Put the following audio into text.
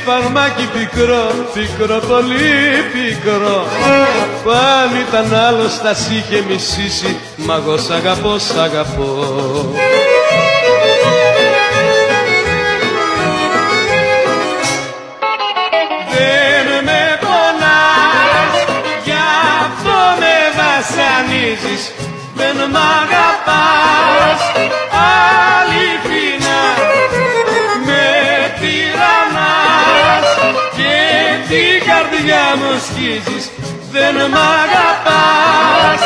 φαρμάκι πικρό, πικρό, πολύ πικρό. Αν ήταν άλλος θα σ' είχε μισήσει, μα εγώ σ' αγαπώ, σ' αγαπώ. Δεν με πονάς, γι' αυτό με βασανίζεις. Δεν μ' αγαπάς, αληθινά με τυραννάς και την καρδιά μου σκίζεις. Δεν μ' αγαπάς,